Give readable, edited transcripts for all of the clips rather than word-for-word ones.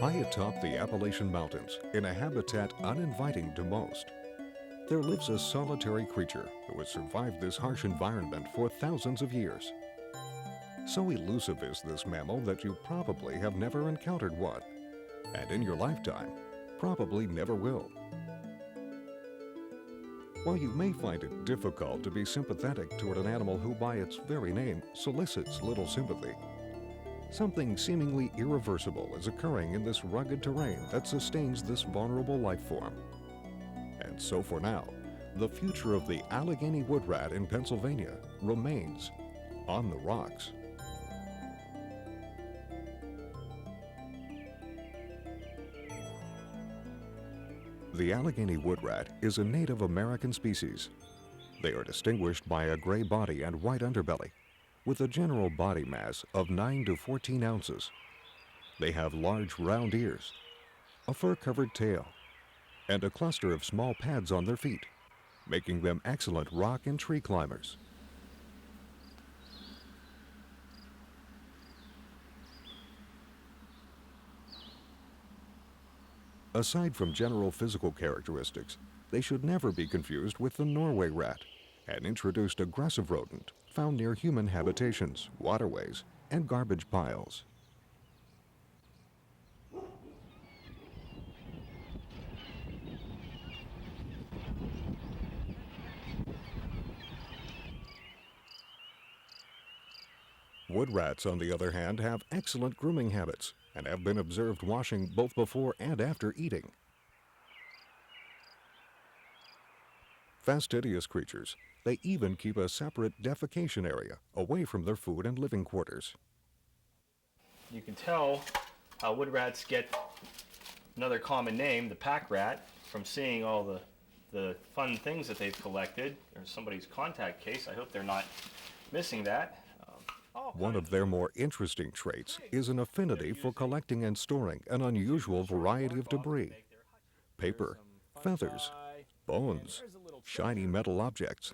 High atop the Appalachian Mountains, in a habitat uninviting to most, there lives a solitary creature who has survived this harsh environment for thousands of years. So elusive is this mammal that you probably have never encountered one, and in your lifetime, probably never will. While you may find it difficult to be sympathetic toward an animal who by its very name solicits little sympathy, something seemingly irreversible is occurring in this rugged terrain that sustains this vulnerable life form. And so for now, the future of the Allegheny Woodrat in Pennsylvania remains on the rocks. The Allegheny Woodrat is a Native American species. They are distinguished by a gray body and white underbelly, with a general body mass of 9 to 14 ounces. They have large round ears, a fur-covered tail, and a cluster of small pads on their feet, making them excellent rock and tree climbers. Aside from general physical characteristics, they should never be confused with the Norway rat, an introduced aggressive rodent found near human habitations, waterways, and garbage piles. Woodrats, on the other hand, have excellent grooming habits and have been observed washing both before and after eating. Fastidious creatures, they even keep a separate defecation area away from their food and living quarters. You can tell how wood rats get another common name, the pack rat, from seeing all the fun things that they've collected. There's somebody's contact case. I hope they're not missing that. One of their more interesting traits is an affinity for collecting and storing an unusual variety of debris: paper, feathers, bones, shiny metal objects,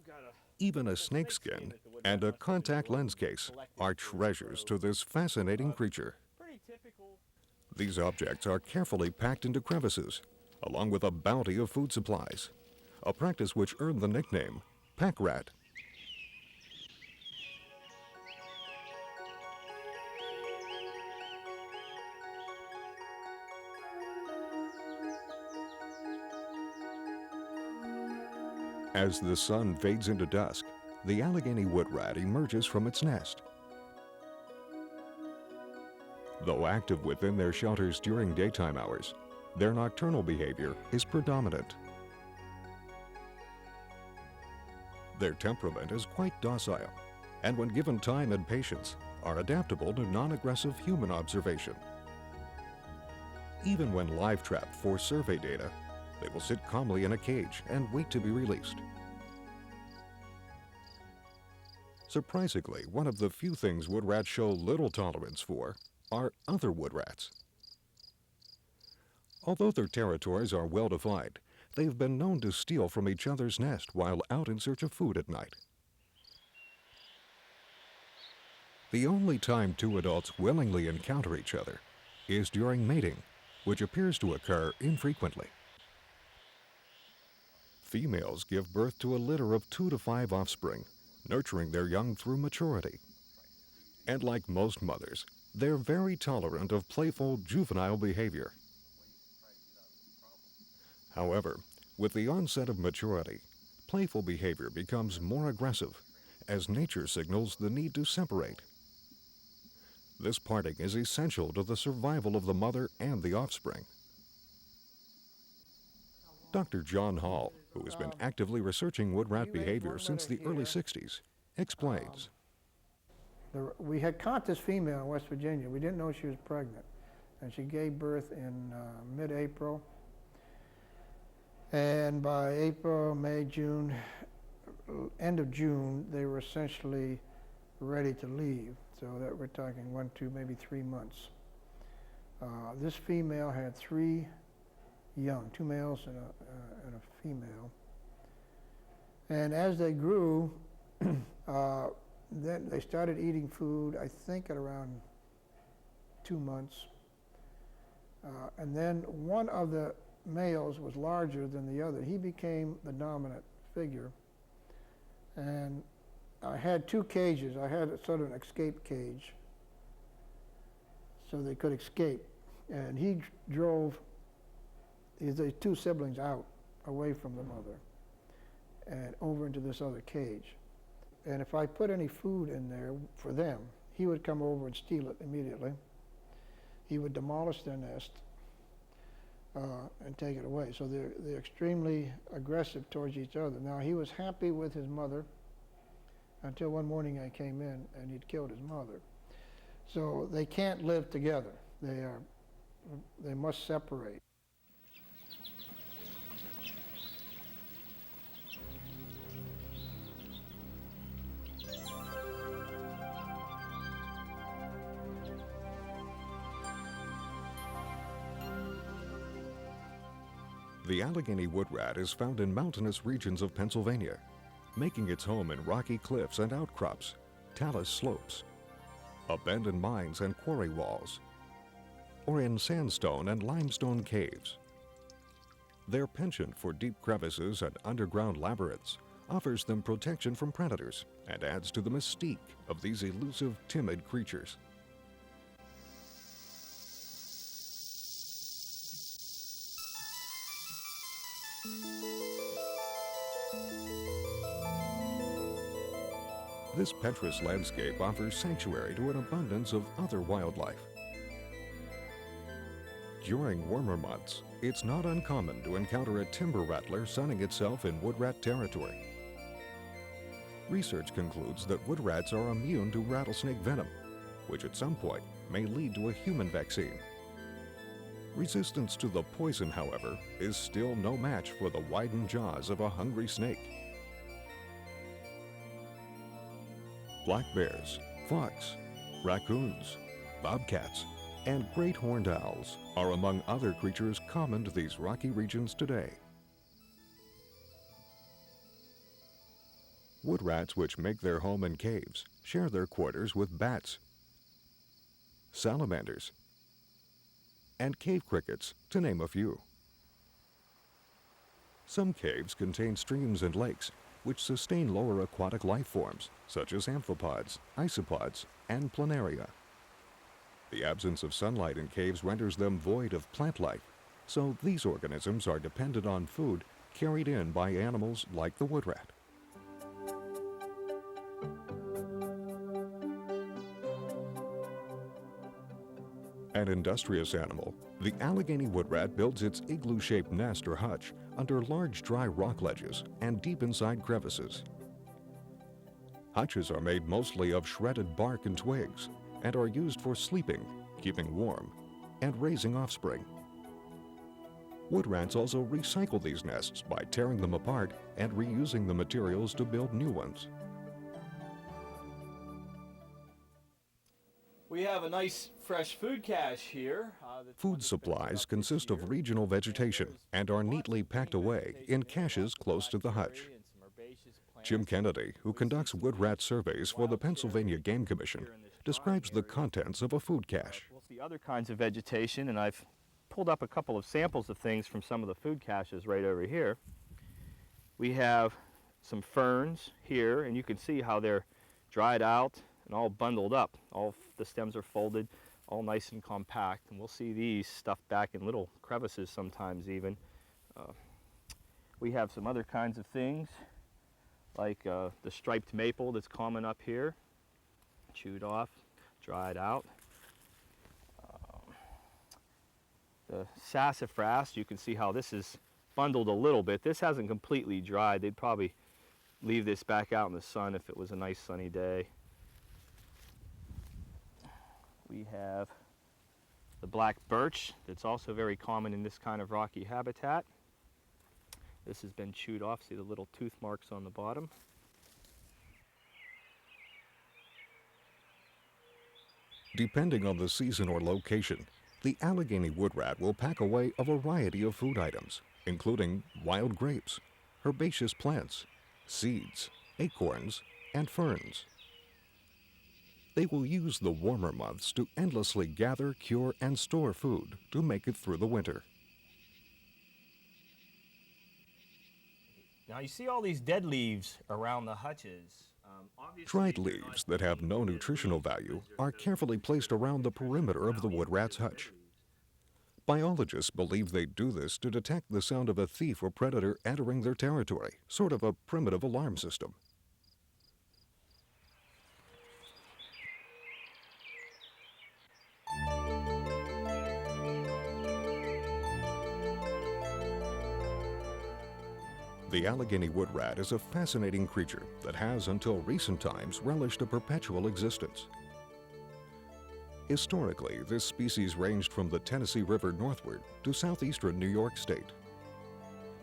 even a snakeskin and a contact lens case are treasures to this fascinating creature. These objects are carefully packed into crevices, along with a bounty of food supplies, a practice which earned the nickname pack rat. As the sun fades into dusk, the Allegheny Woodrat emerges from its nest. Though active within their shelters during daytime hours, their nocturnal behavior is predominant. Their temperament is quite docile, and when given time and patience, are adaptable to non-aggressive human observation. Even when live-trapped for survey data, they will sit calmly in a cage and wait to be released. Surprisingly, one of the few things woodrats show little tolerance for are other woodrats. Although their territories are well defined, they have been known to steal from each other's nest while out in search of food at night. The only time two adults willingly encounter each other is during mating, which appears to occur infrequently. Females give birth to a litter of 2 to 5 offspring, nurturing their young through maturity. And like most mothers, they're very tolerant of playful juvenile behavior. However, with the onset of maturity, playful behavior becomes more aggressive as nature signals the need to separate. This parting is essential to the survival of the mother and the offspring. Dr. John Hall, who has been actively researching woodrat behavior since the early 60s, explains. We had caught this female in West Virginia. We didn't know she was pregnant. And she gave birth in mid-April. And by April, May, June, end of June, they were essentially ready to leave. So that we're talking 1, 2, maybe 3 months. This female had 3 young, 2 males and a female. And as they grew, then they started eating food, I think at around 2 months. And then one of the males was larger than the other. He became the dominant figure. And I had two cages. I had a sort of an escape cage so they could escape. And he drove the two siblings out, away from the mother, and over into this other cage. And if I put any food in there for them, he would come over and steal it immediately. He would demolish their nest and take it away. So they're extremely aggressive towards each other. Now, he was happy with his mother until one morning I came in and he'd killed his mother. So they can't live together. They must separate. The Allegheny woodrat is found in mountainous regions of Pennsylvania, making its home in rocky cliffs and outcrops, talus slopes, abandoned mines and quarry walls, or in sandstone and limestone caves. Their penchant for deep crevices and underground labyrinths offers them protection from predators and adds to the mystique of these elusive, timid creatures. This petrous landscape offers sanctuary to an abundance of other wildlife. During warmer months, it's not uncommon to encounter a timber rattler sunning itself in woodrat territory. Research concludes that woodrats are immune to rattlesnake venom, which at some point may lead to a human vaccine. Resistance to the poison, however, is still no match for the widened jaws of a hungry snake. Black bears, fox, raccoons, bobcats, and great horned owls are among other creatures common to these rocky regions today. Woodrats, which make their home in caves, share their quarters with bats, salamanders, and cave crickets, to name a few. Some caves contain streams and lakes, which sustain lower aquatic life forms, such as amphipods, isopods, and planaria. The absence of sunlight in caves renders them void of plant life, so these organisms are dependent on food carried in by animals like the woodrat. An industrious animal, the Allegheny woodrat builds its igloo-shaped nest or hutch under large dry rock ledges and deep inside crevices. Hutches are made mostly of shredded bark and twigs and are used for sleeping, keeping warm, and raising offspring. Woodrats also recycle these nests by tearing them apart and reusing the materials to build new ones. We have a nice fresh food cache here. Food supplies consist of regional vegetation and are neatly packed away in caches close to the hutch. Jim Kennedy, who conducts woodrat surveys for the Pennsylvania Game Commission, describes the contents of a food cache. We'll see other kinds of vegetation, and I've pulled up a couple of samples of things from some of the food caches right over here. We have some ferns here, and you can see how they're dried out and all bundled up. All the stems are folded, all nice and compact, and we'll see these stuffed back in little crevices sometimes even. We have some other kinds of things, like the striped maple that's common up here, chewed off, dried out. The sassafras, you can see how this is bundled a little bit. This hasn't completely dried. They'd probably leave this back out in the sun if it was a nice sunny day. We have the black birch that's also very common in this kind of rocky habitat. This has been chewed off. See the little tooth marks on the bottom. Depending on the season or location, the Allegheny woodrat will pack away a variety of food items, including wild grapes, herbaceous plants, seeds, acorns, and ferns. They will use the warmer months to endlessly gather, cure, and store food to make it through the winter. Now you see all these dead leaves around the hutches. Obviously Dried they're not leaves that have no dead nutritional leaves value because are they're carefully placed around the perimeter of the wood rat's hutch. Biologists believe they do this to detect the sound of a thief or predator entering their territory, sort of a primitive alarm system. The Allegheny woodrat is a fascinating creature that has, until recent times, relished a perpetual existence. Historically, this species ranged from the Tennessee River northward to southeastern New York State.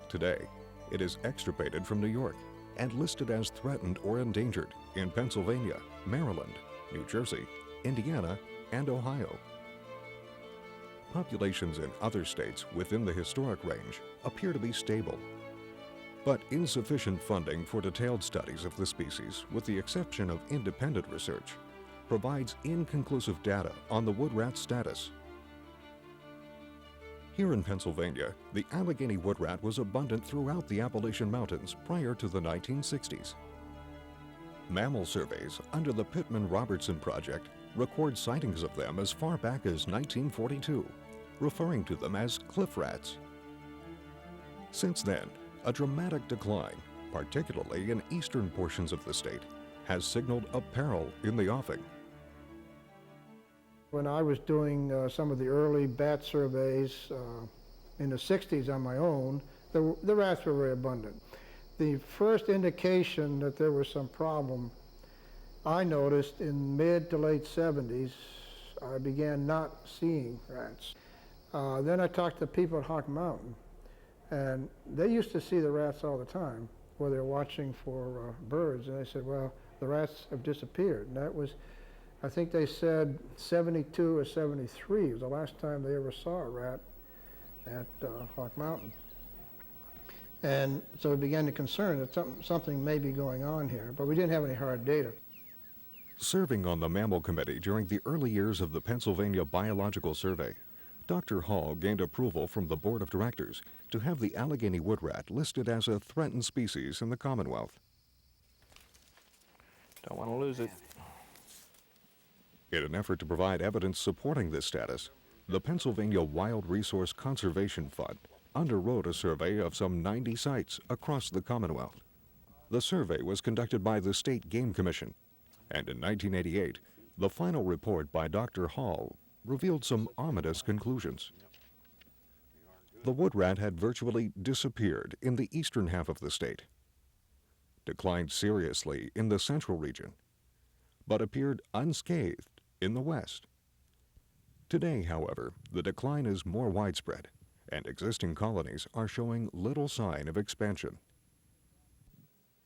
Today, it is extirpated from New York and listed as threatened or endangered in Pennsylvania, Maryland, New Jersey, Indiana, and Ohio. Populations in other states within the historic range appear to be stable, but insufficient funding for detailed studies of the species, with the exception of independent research, provides inconclusive data on the woodrat's status. Here in Pennsylvania, the Allegheny woodrat was abundant throughout the Appalachian Mountains prior to the 1960s. Mammal surveys under the Pittman-Robertson Project record sightings of them as far back as 1942, referring to them as cliff rats. Since then, a dramatic decline, particularly in eastern portions of the state, has signaled a peril in the offing. When I was doing some of the early bat surveys in the 60s on my own, the rats were very abundant. The first indication that there was some problem I noticed in mid to late 70s. I began not seeing rats. Then I talked to people at Hawk Mountain, and they used to see the rats all the time where they were watching for birds, and they said, well, the rats have disappeared. And that was, I think they said 72 or 73 was the last time they ever saw a rat at Hawk Mountain. And so we began to concern that something may be going on here, but we didn't have any hard data. Serving on the Mammal Committee during the early years of the Pennsylvania Biological Survey, Dr. Hall gained approval from the Board of Directors to have the Allegheny woodrat listed as a threatened species in the Commonwealth. Don't want to lose it. In an effort to provide evidence supporting this status, the Pennsylvania Wild Resource Conservation Fund underwrote a survey of some 90 sites across the Commonwealth. The survey was conducted by the State Game Commission, and in 1988, the final report by Dr. Hall revealed some ominous conclusions. The woodrat had virtually disappeared in the eastern half of the state, declined seriously in the central region, but appeared unscathed in the west. Today, however, the decline is more widespread, and existing colonies are showing little sign of expansion.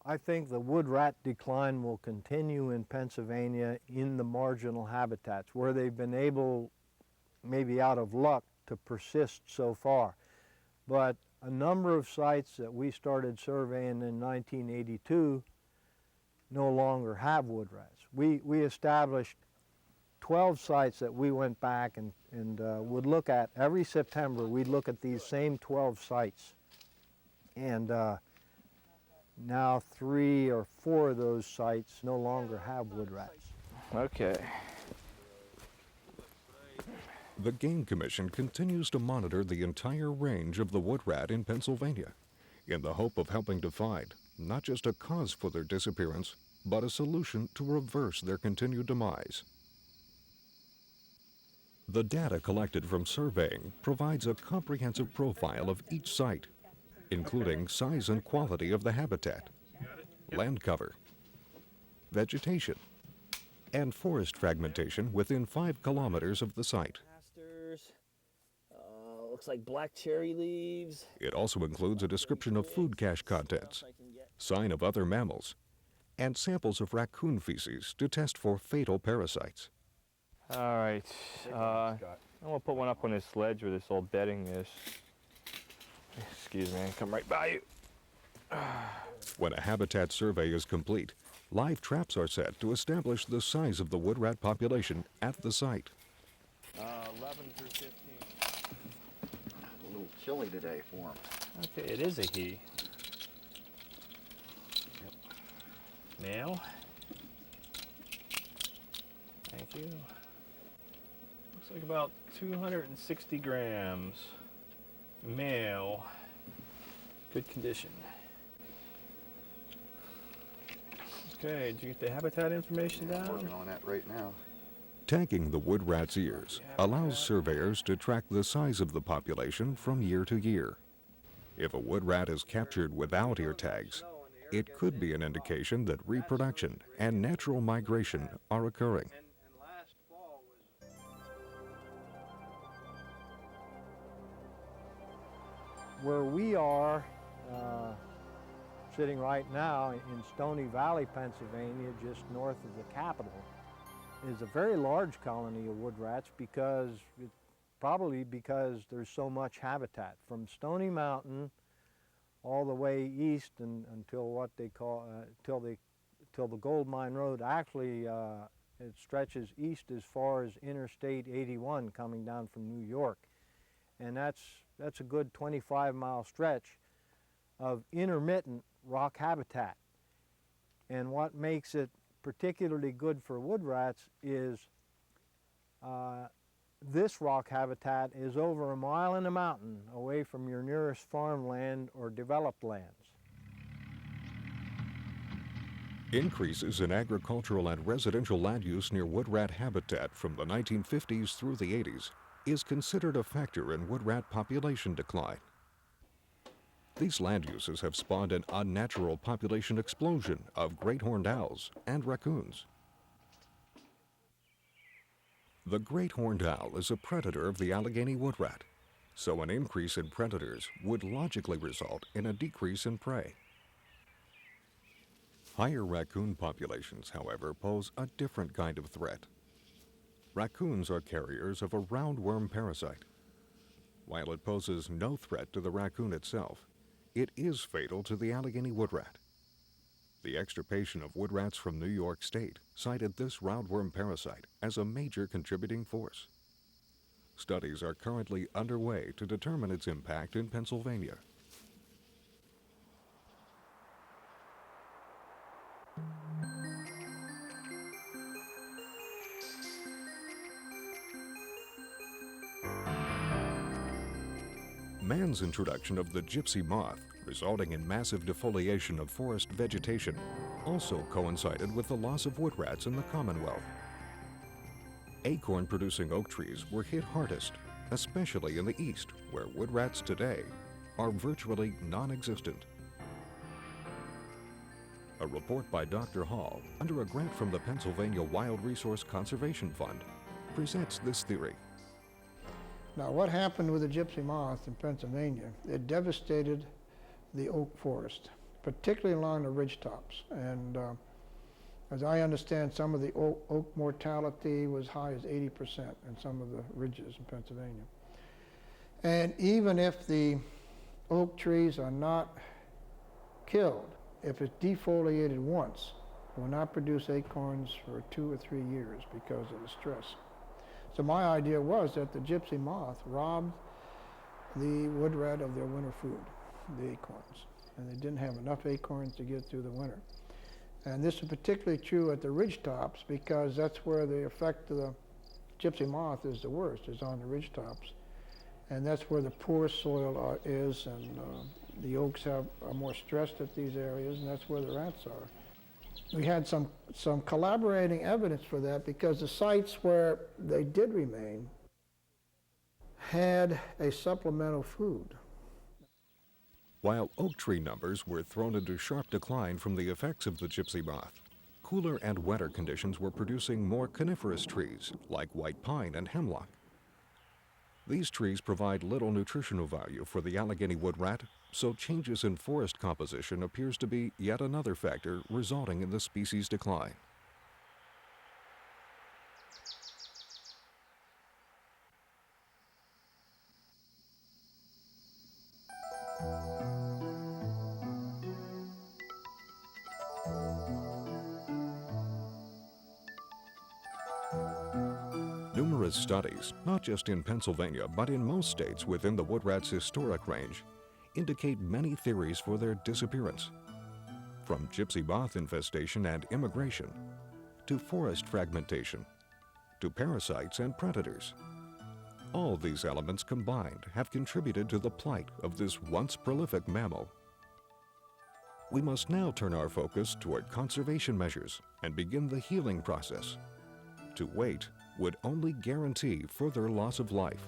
I think the woodrat decline will continue in Pennsylvania in the marginal habitats where they've been able, maybe out of luck, to persist so far. But a number of sites that we started surveying in 1982 no longer have woodrats. We established 12 sites that we went back and would look at. Every September we'd look at these same 12 sites. And now 3 or 4 of those sites no longer have woodrats. Okay. The Game Commission continues to monitor the entire range of the woodrat in Pennsylvania in the hope of helping to find not just a cause for their disappearance, but a solution to reverse their continued demise. The data collected from surveying provides a comprehensive profile of each site, including size and quality of the habitat, land cover, vegetation, and forest fragmentation within 5 kilometers of the site. Looks like black cherry leaves. It also includes a description of food cache contents, sign of other mammals, and samples of raccoon feces to test for fatal parasites. All right. I'm going to put one up on this ledge where this old bedding is. Excuse me, come right by you. When a habitat survey is complete, Live traps are set to establish the size of the wood rat population at the site. 11 through 15. A little chilly today for him. Okay, it is a he. Male. Thank you. Looks like about 260 grams. Male. Good condition. Okay, did you get the habitat information I'm down? working on that right now. Tagging the wood rat's ears allows surveyors to track the size of the population from year to year. If a wood rat is captured without ear tags, it could be an indication that reproduction and natural migration are occurring. Where we are, sitting right now in Stony Valley, Pennsylvania, just north of the capital, is a very large colony of wood rats probably because there's so much habitat. From Stony Mountain all the way east until what they call, till the Gold Mine Road, actually it stretches east as far as Interstate 81 coming down from New York. And that's a good 25-mile stretch of intermittent rock habitat. And what makes it particularly good for wood rats is this rock habitat is over a mile in the mountain away from your nearest farmland or developed lands. Increases in agricultural and residential land use near wood rat habitat from the 1950s through the 80s is considered a factor in wood rat population decline. These land uses have spawned an unnatural population explosion of great horned owls and raccoons. The great horned owl is a predator of the Allegheny woodrat, so an increase in predators would logically result in a decrease in prey. Higher raccoon populations, however, pose a different kind of threat. Raccoons are carriers of a roundworm parasite. While it poses no threat to the raccoon itself, it is fatal to the Allegheny woodrat. The extirpation of wood rats from New York State cited this roundworm parasite as a major contributing force. Studies are currently underway to determine its impact in Pennsylvania. Man's introduction of the gypsy moth, resulting in massive defoliation of forest vegetation, also coincided with the loss of wood rats in the Commonwealth. Acorn-producing oak trees were hit hardest, especially in the east, where wood rats today are virtually non-existent. A report by Dr. Hall, under a grant from the Pennsylvania Wild Resource Conservation Fund, presents this theory. Now, what happened with the gypsy moth in Pennsylvania? It devastated the oak forest, particularly along the ridge tops. And as I understand, some of the oak mortality was high as 80% in some of the ridges in Pennsylvania. And even if the oak trees are not killed, if it's defoliated once, it will not produce acorns for 2 or 3 years because of the stress. So my idea was that the gypsy moth robbed the wood rat of their winter food, the acorns. And they didn't have enough acorns to get through the winter. And this is particularly true at the ridge tops because that's where the effect of the gypsy moth is the worst, is on the ridge tops. And that's where the poor soil is, and the oaks are more stressed at these areas, and that's where the rats are. We had some collaborating evidence for that because the sites where they did remain had a supplemental food. While oak tree numbers were thrown into sharp decline from the effects of the gypsy moth, cooler and wetter conditions were producing more coniferous trees like white pine and hemlock. These trees provide little nutritional value for the Allegheny woodrat, so changes in forest composition appears to be yet another factor resulting in the species' decline. Numerous studies, not just in Pennsylvania, but in most states within the woodrat's historic range, indicate many theories for their disappearance. From gypsy moth infestation and immigration, to forest fragmentation, to parasites and predators. All these elements combined have contributed to the plight of this once prolific mammal. We must now turn our focus toward conservation measures and begin the healing process. To wait would only guarantee further loss of life.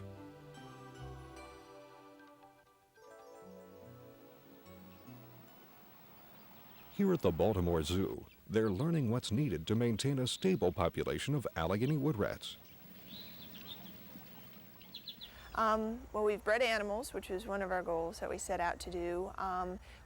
Here at the Baltimore Zoo, they're learning what's needed to maintain a stable population of Allegheny woodrats. Well, we've bred animals, which was one of our goals that we set out to do.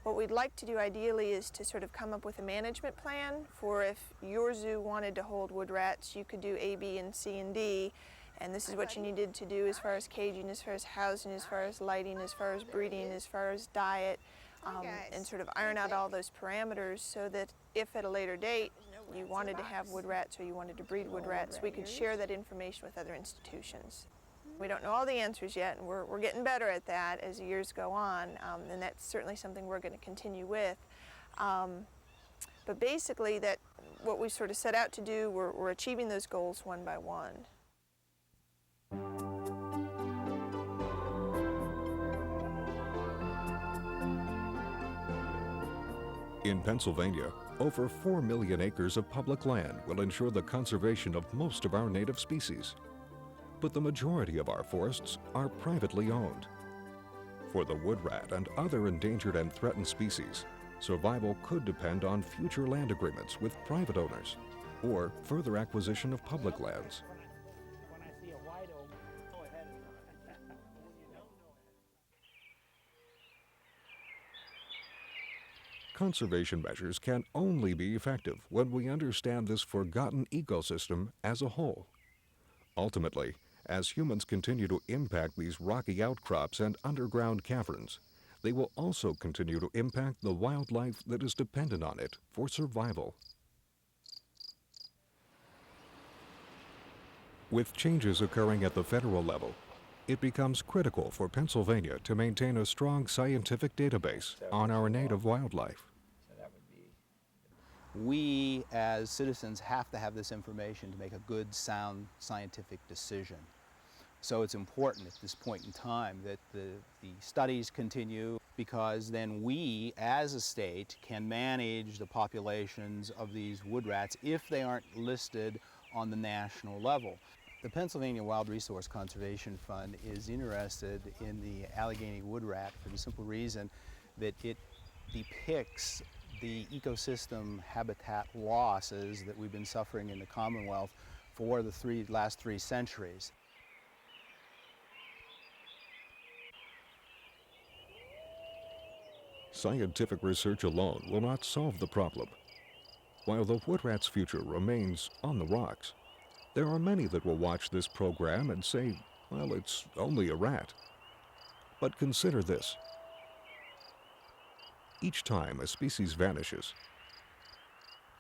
What we'd like to do ideally is to sort of come up with a management plan for if your zoo wanted to hold woodrats, you could do A, B, and C, and D. And this is what you needed to do as far as caging, as far as housing, as far as lighting, as far as breeding, as far as diet, and sort of iron out all those parameters so that if at a later date you wanted to have woodrats or you wanted to breed woodrats, we could share that information with other institutions. We don't know all the answers yet, and we're getting better at that as the years go on, and that's certainly something we're going to continue with. But basically, that what we sort of set out to do, we're achieving those goals one by one. In Pennsylvania, over 4 million acres of public land will ensure the conservation of most of our native species. But the majority of our forests are privately owned. For the woodrat and other endangered and threatened species, survival could depend on future land agreements with private owners or further acquisition of public lands. Conservation measures can only be effective when we understand this forgotten ecosystem as a whole. Ultimately, as humans continue to impact these rocky outcrops and underground caverns, they will also continue to impact the wildlife that is dependent on it for survival. With changes occurring at the federal level, it becomes critical for Pennsylvania to maintain a strong scientific database on our native wildlife. We, as citizens, have to have this information to make a good, sound, scientific decision. So it's important at this point in time that the studies continue, because then we, as a state, can manage the populations of these woodrats if they aren't listed on the national level. The Pennsylvania Wild Resource Conservation Fund is interested in the Allegheny woodrat for the simple reason that it depicts the ecosystem habitat losses that we've been suffering in the Commonwealth for the last three centuries. Scientific research alone will not solve the problem. While the woodrat's future remains on the rocks, there are many that will watch this program and say, well, it's only a rat. But consider this. Each time a species vanishes,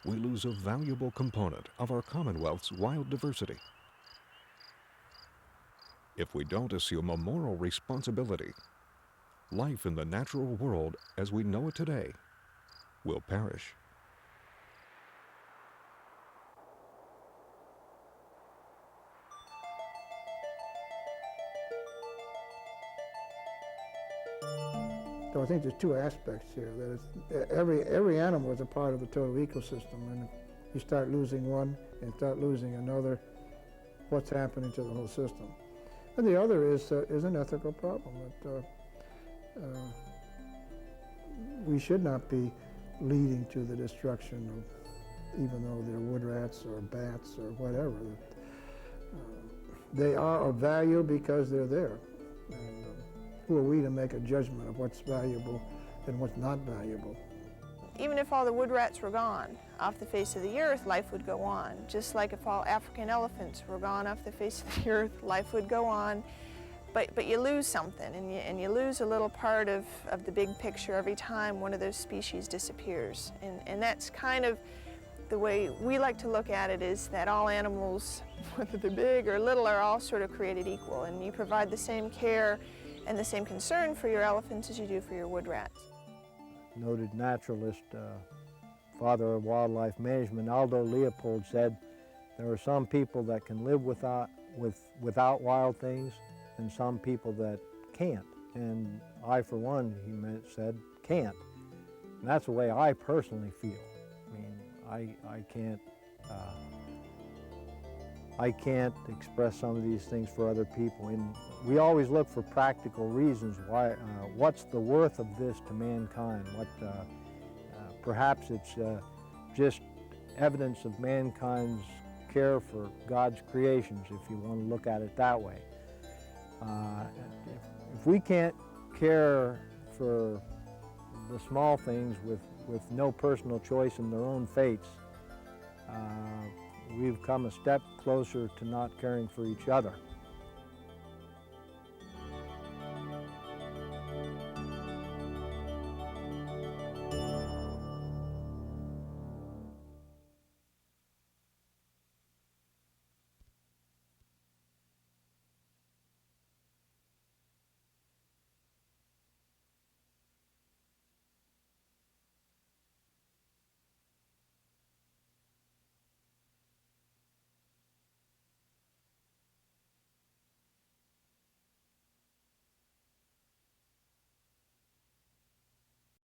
we lose a valuable component of our Commonwealth's wild diversity. If we don't assume a moral responsibility, life in the natural world as we know it today will perish. So I think there's two aspects here. That it's, every animal is a part of the total ecosystem, and if you start losing one and start losing another, what's happening to the whole system? And the other is an ethical problem. That we should not be leading to the destruction of, even though they're woodrats or bats or whatever. They are of value because they're there. And, who are we to make a judgment of what's valuable and what's not valuable? Even if all the woodrats were gone off the face of the earth, life would go on. Just like if all African elephants were gone off the face of the earth, life would go on. But you lose something, and you lose a little part of the big picture every time one of those species disappears. And that's kind of the way we like to look at it is that all animals, whether they're big or little, are all sort of created equal, and you provide the same care and the same concern for your elephants as you do for your wood rats. Noted naturalist, father of wildlife management, Aldo Leopold, said there are some people that can live without wild things and some people that can't. And I, for one, said, can't. And that's the way I personally feel. I mean, I can't express some of these things for other people. And we always look for practical reasons why. What's the worth of this to mankind? Perhaps it's just evidence of mankind's care for God's creations, if you want to look at it that way. If we can't care for the small things with no personal choice in their own fates, we've come a step closer to not caring for each other.